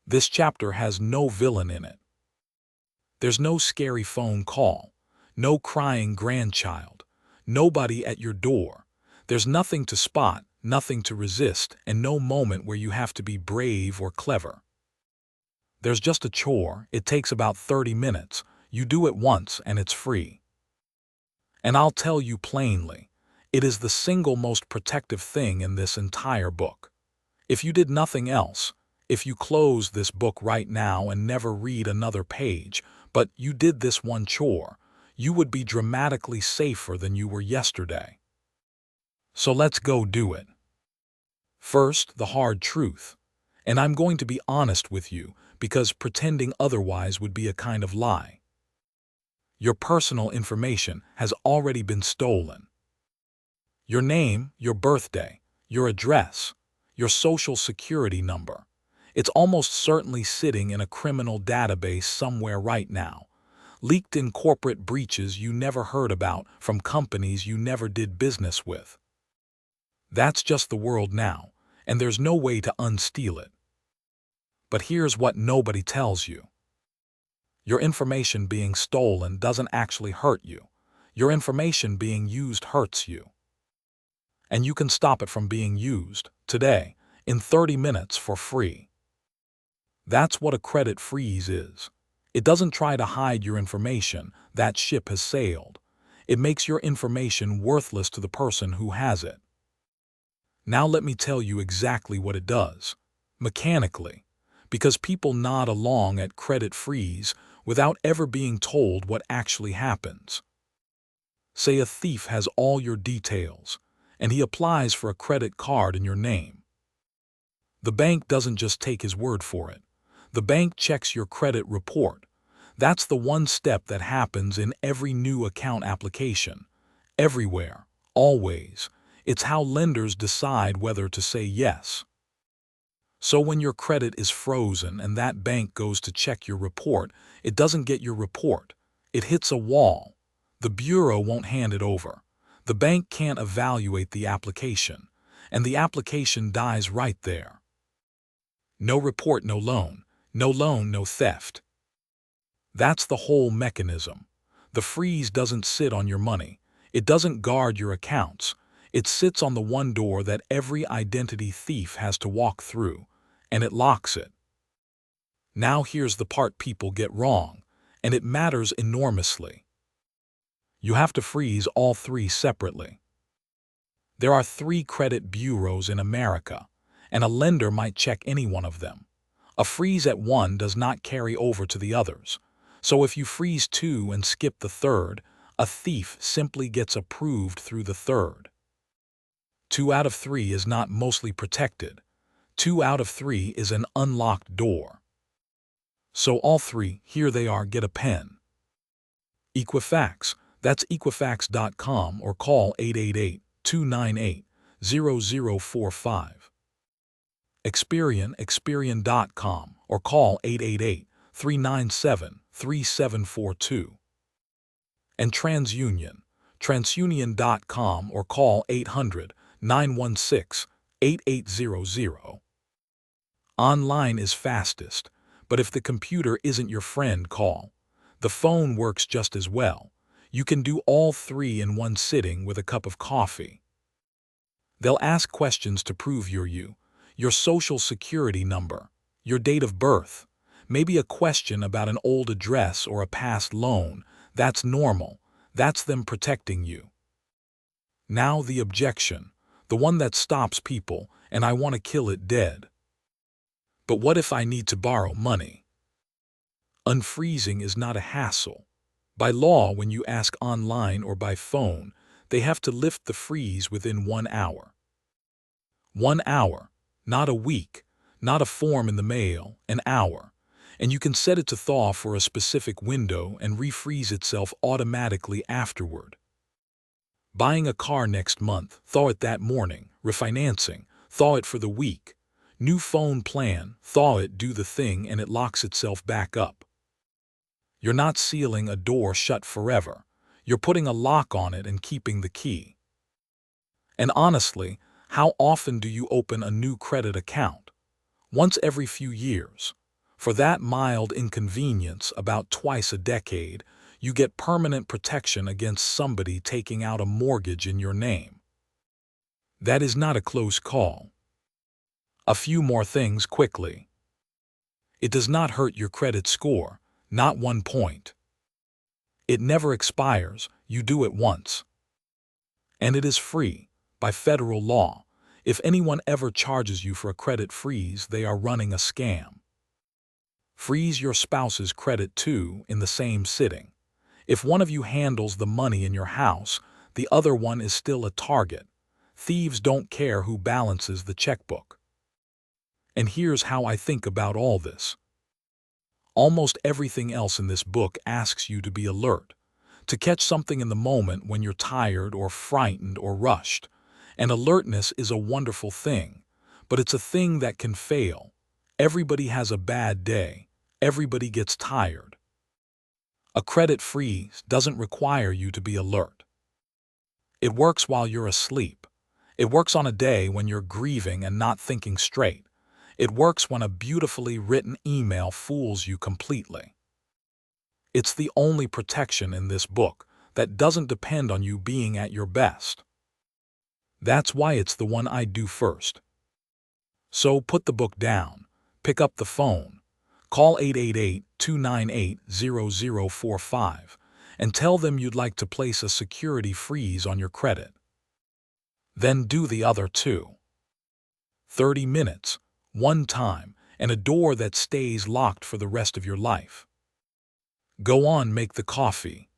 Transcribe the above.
This chapter has no villain in it. There's no scary phone call, no crying grandchild, nobody at your door. There's nothing to spot, nothing to resist, and no moment where you have to be brave or clever. There's just a chore. It takes about 30 minutes. You do it once and it's free. And I'll tell you plainly, it is the single most protective thing in this entire book. If you did nothing else, if you close this book right now and never read another page, but you did this one chore, you would be dramatically safer than you were yesterday. So let's go do it. First, the hard truth. And I'm going to be honest with you, because pretending otherwise would be a kind of lie. Your personal information has already been stolen. Your name, your birthday, your address, your social security number. It's almost certainly sitting in a criminal database somewhere right now, leaked in corporate breaches you never heard about from companies you never did business with. That's just the world now, and there's no way to unsteal it. But here's what nobody tells you. Your information being stolen doesn't actually hurt you. Your information being used hurts you. And you can stop it from being used, today, in 30 minutes for free. That's what a credit freeze is. It doesn't try to hide your information. That ship has sailed. It makes your information worthless to the person who has it. Now let me tell you exactly what it does. Mechanically. Because people nod along at credit freeze without ever being told what actually happens. Say a thief has all your details, and he applies for a credit card in your name. The bank doesn't just take his word for it. The bank checks your credit report. That's the one step that happens in every new account application. Everywhere, always. It's how lenders decide whether to say yes. So when your credit is frozen and that bank goes to check your report, it doesn't get your report. It hits a wall. The bureau won't hand it over. The bank can't evaluate the application, and the application dies right there. No report, no loan. No loan, no theft. That's the whole mechanism. The freeze doesn't sit on your money. It doesn't guard your accounts. It sits on the one door that every identity thief has to walk through, and it locks it. Now here's the part people get wrong, and it matters enormously. You have to freeze all three separately. There are 3 credit bureaus in America, and a lender might check any one of them. A freeze at one does not carry over to the others. So if you freeze 2 and skip the third, a thief simply gets approved through the third. 2 out of 3 is not mostly protected. 2 out of 3 is an unlocked door. So all 3, here they are, get a pen. Equifax, that's Equifax.com, or call 888-298-0045. Experian, Experian.com, or call 888-397-3742. And TransUnion, TransUnion.com, or call 800-916-8800. Online is fastest, but if the computer isn't your friend, call. The phone works just as well. You can do all 3 in one sitting with a cup of coffee. They'll ask questions to prove you're you. Your social security number, your date of birth, maybe a question about an old address or a past loan. That's normal. That's them protecting you. Now the objection, the one that stops people, and I want to kill it dead. But what if I need to borrow money? Unfreezing is not a hassle. By law, when you ask online or by phone, they have to lift the freeze within 1 hour. 1 hour. Not a week, not a form in the mail, an hour. And you can set it to thaw for a specific window and refreeze itself automatically afterward. Buying a car next month, thaw it that morning. Refinancing, thaw it for the week. New phone plan, thaw it, do the thing, and it locks itself back up. You're not sealing a door shut forever. You're putting a lock on it and keeping the key. And honestly, how often do you open a new credit account? Once every few years. For that mild inconvenience about twice a decade, you get permanent protection against somebody taking out a mortgage in your name. That is not a close call. A few more things quickly. It does not hurt your credit score, not 1 point. It never expires, you do it once. And it is free, by federal law. If anyone ever charges you for a credit freeze, they are running a scam. Freeze your spouse's credit too in the same sitting. If one of you handles the money in your house, the other one is still a target. Thieves don't care who balances the checkbook. And here's how I think about all this. Almost everything else in this book asks you to be alert, to catch something in the moment when you're tired or frightened or rushed. And alertness is a wonderful thing, but it's a thing that can fail. Everybody has a bad day. Everybody gets tired. A credit freeze doesn't require you to be alert. It works while you're asleep. It works on a day when you're grieving and not thinking straight. It works when a beautifully written email fools you completely. It's the only protection in this book that doesn't depend on you being at your best. That's why it's the one I do first. So put the book down, pick up the phone, call 888-298-0045 and tell them you'd like to place a security freeze on your credit. Then do the other two. 30 minutes, one time, and a door that stays locked for the rest of your life. Go on, make the coffee,